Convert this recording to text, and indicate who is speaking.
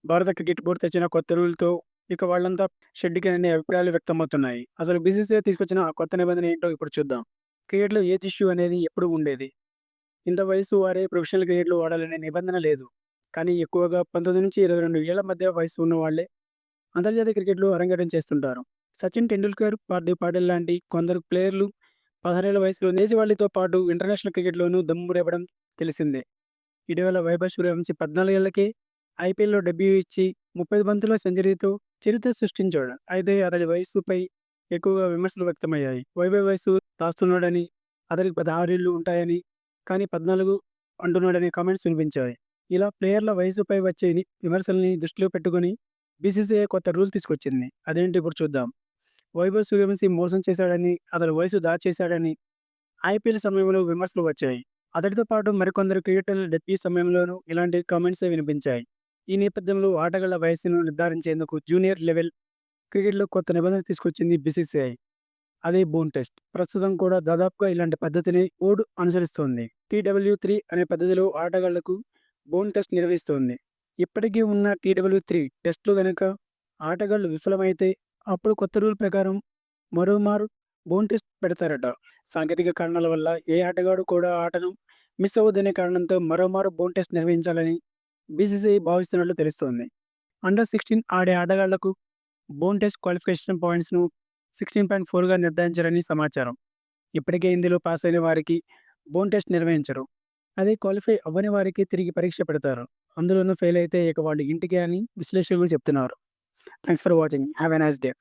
Speaker 1: భారత cricket board తెచ్చిన కొత్త రూల్‌తో ఇక వాళ్ళంతా షెడ్‌కి అనే అభిప్రాయాలు వ్యక్తమవుతున్నాయి. అసలు బీసీసీఐ తీసుకొచ్చిన ఆ కొత్త నిబంధన ఏంటో ఇప్పుడు చూద్దాం. క్రికెట్‌లో ఏజ్ ఇష్యూ అనేది ఎప్పుడూ ఉండేది. ఇంత వయసు వారే ప్రొఫెషనల్ క్రికెట్‌లో ఆడాలనే నిబంధన లేదు. కానీ ఎక్కువగా 19-22 ఏళ్ల మధ్య వయసు ఉన్నవాళ్లే అంతర్జాతీయ క్రికెట్‌లో అరంగేట్రం చేస్తుంటారు. సచిన్ టెండూల్కర్, హార్దిక్ పాండ్యా లాంటి కొందరు ప్లేయర్లు 16 ఏళ్ల వయసులో దేశవాళీతో పాటు ఇంటర్నేషనల్ క్రికెట్‌లోనూ దమ్ము రేపడం తెలిసిందే. ఇటీవల వైభవ్ సూర్యవంశీ 14 ఏళ్లకే ఐపీఎల్‌లో డెబ్యూ ఇచ్చి 35 బంతుల సెంచరీతో చరిత్ర సృష్టించాడు. అయితే అతడి వయస్సుపై ఎక్కువగా విమర్శలు వ్యక్తమయ్యాయి. వైభవ్ వయసు దాస్తున్నాడని, అతడికి 16 ఏళ్లు ఉంటాయని, కానీ 14 అంటున్నాడనే కామెంట్స్ వినిపించాయి. ఇలా ప్లేయర్ల వయసుపై వచ్చే విమర్శల్ని దృష్టిలో పెట్టుకొని బీసీసీఐ కొత్త రూల్ తీసుకొచ్చింది. అదేంటో ఇప్పుడు చూద్దాం. వైభవ్ సూర్యవంశీ మోసం చేశాడని, అతడి వయసు దాచేశాడని ఐపీఎల్ సమయంలో విమర్శలు వచ్చాయి. అతడితో పాటు మరికొందరు క్రికెటర్ల డెబ్యూ సమయంలోనూ ఇలాంటి కామెంట్సే వినిపించాయి. ఈ నేపథ్యంలో ఆటగాళ్ల వయస్సును నిర్ధారించేందుకు జూనియర్ లెవెల్ క్రికెట్‌లో కొత్త నిబంధన తీసుకొచ్చింది బీసీసీఐ. అదే బోన్ టెస్ట్. ప్రస్తుతం కూడా దాదాపుగా ఇలాంటి పద్ధతిని బోర్డు అనుసరిస్తోంది. టీడబ్ల్యూ-3 అనే పద్ధతిలో ఆటగాళ్లకు బోన్ టెస్ట్ నిర్వహిస్తోంది. ఇప్పటికే ఉన్న టీడబ్ల్యూ-3 టెస్ట్‌లో గనక ఆటగాళ్లు విఫలమైతే అప్పుడు కొత్త రూల్ ప్రకారం మరోమారు బోన్ టెస్ట్ పెడతారట. సాంకేతిక కారణాల వల్ల ఏ ఆటగాడు కూడా ఆటను మిస్ అవ్వద్దనే కారణంతో మరోమారు బోన్ టెస్ట్ నిర్వహించాలని బీసీసీఐ భావిస్తున్నట్లు తెలుస్తోంది. అండర్ 16 ఆడే ఆటగాళ్లకు బోన్ టెస్ట్ క్వాలిఫికేషన్ పాయింట్స్‌ను 16.4గా నిర్ధారించారని సమాచారం. ఇప్పటికే ఇందులో పాస్ అయిన వారికి బోన్ టెస్ట్ నిర్వహించరు. అదే క్వాలిఫై అవ్వని వారికి తిరిగి పరీక్ష పెడతారు. అందులోనూ ఫెయిల్ అయితే ఇక వాళ్ళు ఇంటికే అని విశ్లేషకులు చెప్తున్నారు. Thanks for watching. Have a nice day.